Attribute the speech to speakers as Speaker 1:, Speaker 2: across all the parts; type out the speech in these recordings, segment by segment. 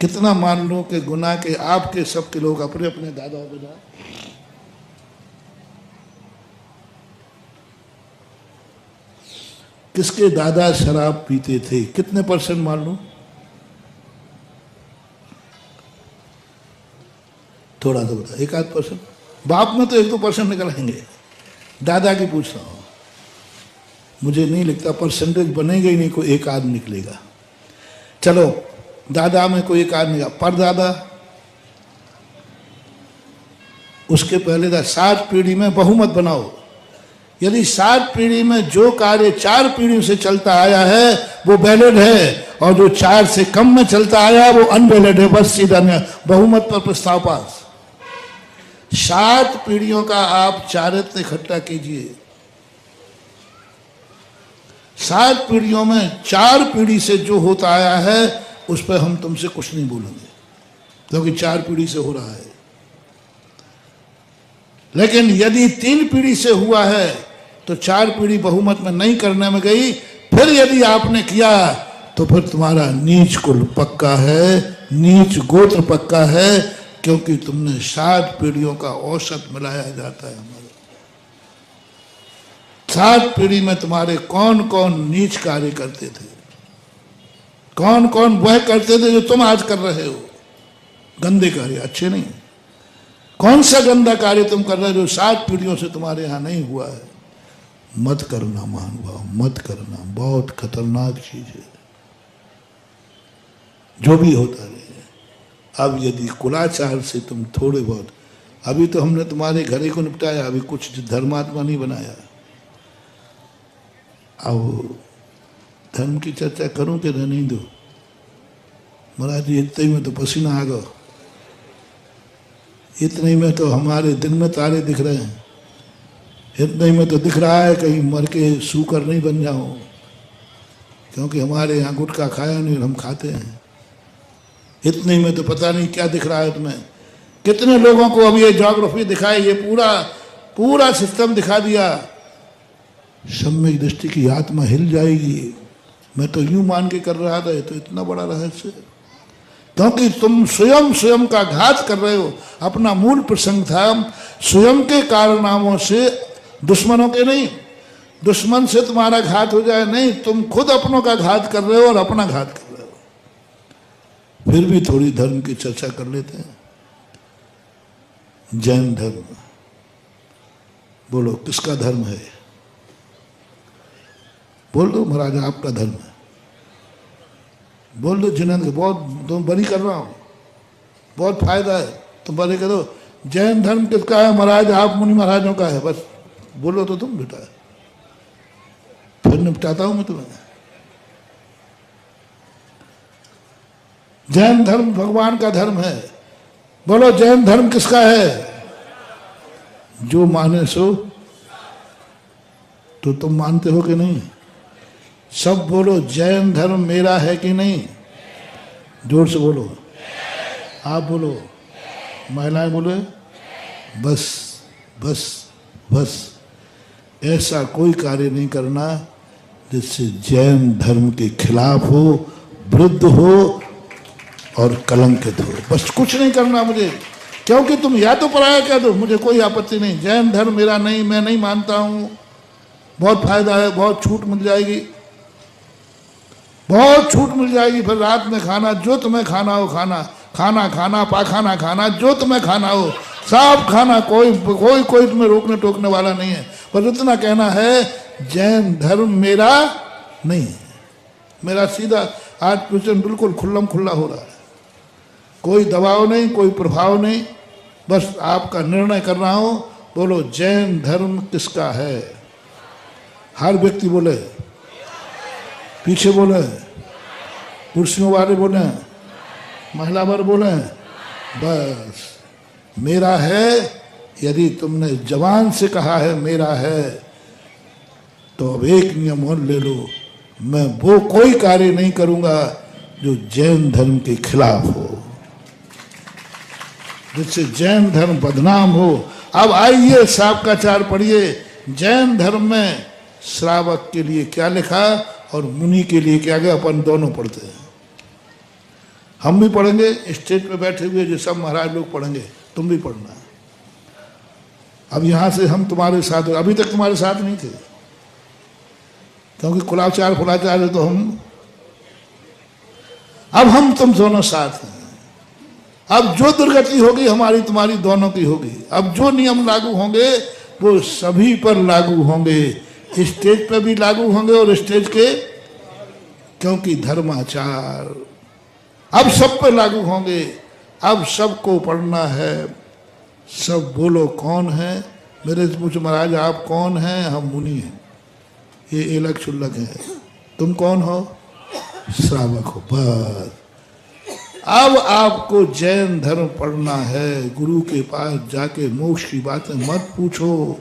Speaker 1: कितना मान लो कि गुनाह के आपके सबके लोग अपने अपने दादाओं पे जाए। किसके दादा शराब पीते थे, कितने परसेंट मान लो? थोड़ा थोड़ा, 1-8%। बाप में तो 1-2% निकल आएंगे। दादा की पूछ रहा हूं, मुझे नहीं लगता परसेंटेज बनेगा ही नहीं, कोई एक आध निकलेगा। चलो दादा में कोई एक आध निकला, पर दादा उसके पहले था। 7 पीढ़ी में बहुमत बनाओ। यदि 7 पीढ़ी में जो कार्य 4 पीढ़ी से चलता आया है वो वैलिड है, और जो 4 से कम में चलता आया है वो अनवैलिड है। बस सीधा बहुमत पर प्रस्ताव पास। 7 पीढ़ियों का आप चारित्र्य इकट्ठा कीजिए। 7 पीढ़ियों में 4 पीढ़ी से जो होता आया है उस पर हम तुमसे कुछ नहीं बोलेंगे, क्योंकि 4 पीढ़ी से हो रहा है। लेकिन यदि 3 पीढ़ी से हुआ है तो 4 पीढ़ी बहुमत में नहीं करने में गई, फिर यदि आपने किया तो फिर तुम्हारा नीच कुल पक्का है, नीच गोत्र पक्का है, क्योंकि तुमने 7 पीढ़ियों का औसत मिलाया जाता है। हमारे 7 पीढ़ी में तुम्हारे कौन कौन नीच कार्य करते थे, कौन कौन वह करते थे जो तुम आज कर रहे हो। गंदे कार्य, अच्छे नहीं। कौन सा गंदा कार्य तुम कर रहे हो जो 7 पीढ़ियों से तुम्हारे यहां नहीं हुआ है? मत करना महानुभाव, मत करना। बहुत खतरनाक चीज है। जो भी होता रहे। अब यदि कुलाचार से तुम थोड़े बहुत, अभी तो हमने तुम्हारे घरे को निपटाया, अभी कुछ धर्मात्मा नहीं बनाया। अब धर्म की चर्चा करूं कि नहीं दो? महाराज जी इतने में तो पसीना आ गया, इतने में तो हमारे दिन में तारे दिख रहे हैं, इतने में तो दिख रहा है कहीं मर के सूकर नहीं बन जाओ, क्योंकि हमारे यहाँ गुटखा खाया नहीं और हम खाते हैं। इतने में तो पता नहीं क्या दिख रहा है तुम्हें। कितने लोगों को अब ये ज्योग्राफी दिखाई, ये पूरा सिस्टम दिखा दिया। सम्यक दृष्टि की आत्मा हिल जाएगी। मैं तो यूं मान के कर रहा था, ये तो इतना बड़ा रहस्य, क्योंकि तुम स्वयं का घात कर रहे हो। अपना मूल प्रसंग था स्वयं के कारनामों से, दुश्मनों के नहीं। दुश्मन से तुम्हारा घात हो जाए नहीं, तुम खुद अपनों का घात कर रहे हो और अपना घात कर रहे हो। फिर भी थोड़ी धर्म की चर्चा कर लेते हैं। जैन धर्म, बोलो किसका धर्म है? बोल दो महाराज आपका धर्म है। बोल दो जिन्हें, बहुत तुम बड़ी कर रहा हूं, बहुत फायदा है, तुम बड़े करो। जैन धर्म किसका है? महाराज आप मुनि महाराजों का है। बस बोलो तो तुम बेटा, फिर निपटाता हूं मैं तुम्हें। जैन धर्म भगवान का धर्म है। बोलो जैन धर्म किसका है? जो माने सो। तो तुम मानते हो कि नहीं? सब बोलो जैन धर्म मेरा है कि नहीं? जोर से बोलो। आप बोलो, महिलाएं बोले। बस बस बस, ऐसा कोई कार्य नहीं करना जिससे जैन धर्म के खिलाफ हो, विरुद्ध हो और कलंकित हो। बस कुछ नहीं करना मुझे, क्योंकि तुम या तो पराया कह दो, मुझे कोई आपत्ति नहीं। जैन धर्म मेरा नहीं, मैं नहीं मानता हूं, बहुत फायदा है, बहुत छूट मिल जाएगी, बहुत छूट मिल जाएगी। फिर रात में खाना जो तुम्हें खाना हो खाना, खाना खाना, पाखाना खाना, जो तुम्हें खाना हो सब खाना, कोई तुम्हें रोकने टोकने वाला नहीं है। पर इतना कहना है जैन धर्म मेरा नहीं है। मेरा सीधा 8% बिल्कुल खुल्लम खुल्ला हो रहा है, कोई दबाव नहीं, कोई प्रभाव नहीं, बस आपका निर्णय कर रहा हूं। बोलो जैन धर्म किसका है? हर व्यक्ति बोले, पीछे बोले, कुर्सियों वाले बोले, महिला वर्ग बोले, बस मेरा है। यदि तुमने जवान से कहा है मेरा है, तो अब एक नियम और ले लो, मैं वो कोई कार्य नहीं करूंगा जो जैन धर्म के खिलाफ हो, जिससे जैन धर्म बदनाम हो। अब आइए शाब्काचार पढ़िए। जैन धर्म में श्रावक के लिए क्या लिखा और मुनि के लिए क्या गया, अपन दोनों पढ़ते हैं। हम भी पढ़ेंगे, स्टेज पे बैठे हुए जो सब महाराज लोग पढ़ेंगे, तुम भी पढ़ना। अब यहां से हम तुम्हारे साथ, अभी तक तुम्हारे साथ नहीं थे क्योंकि कुलाचार फुलाचार है, तो अब हम तुम दोनों साथ हैं। अब जो दुर्गति होगी हमारी तुम्हारी दोनों की होगी। अब जो नियम लागू होंगे वो सभी पर लागू होंगे, स्टेज पे भी लागू होंगे और स्टेज के, क्योंकि धर्माचार अब सब पे लागू होंगे। अब सबको पढ़ना है। सब बोलो कौन है? मेरे से पूछो महाराज आप कौन हैं? हम मुनि हैं, ये एलक शुल्लक है। तुम कौन हो? श्रावक हो। बस अब आपको जैन धर्म पढ़ना है। गुरु के पास जाके मोक्ष की बातें मत पूछो,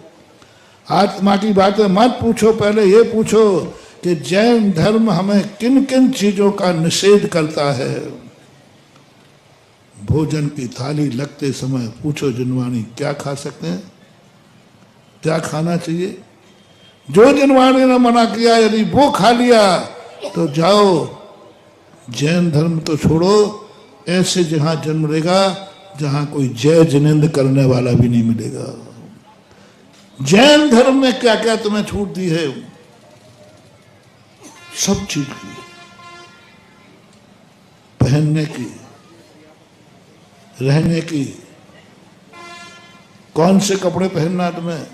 Speaker 1: आत्मा की बातें मत पूछो। पहले ये पूछो कि जैन धर्म हमें किन किन चीजों का निषेध करता है। भोजन की थाली लगते समय पूछो जिनवाणी क्या खा सकते हैं, क्या खाना चाहिए। जो जिनवाणी ने मना किया यदि वो खा लिया तो जाओ जैन धर्म तो छोड़ो, ऐसे जहां जन्म लेगा जहां कोई जय जिनेंद्र करने वाला भी नहीं मिलेगा। जैन धर्म में क्या क्या तुम्हें छूट दी है? सब चीज की, पहनने की, रहने की। कौन से कपड़े पहनना तुम्हें?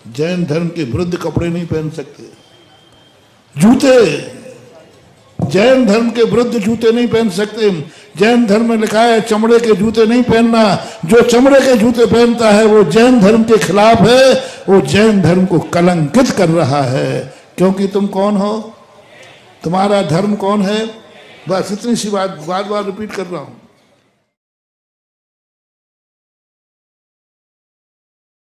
Speaker 1: जैन धर्म के विरुद्ध कपड़े नहीं पहन सकते। जूते, जैन धर्म के विरुद्ध जूते नहीं पहन सकते। जैन धर्म में लिखा है चमड़े के जूते नहीं पहनना। जो चमड़े के जूते पहनता है वो जैन धर्म के खिलाफ है, वो जैन धर्म को कलंकित कर रहा है। क्योंकि तुम कौन हो, तुम्हारा धर्म कौन है। बस इतनी सी बात बार बार रिपीट कर रहा हूं।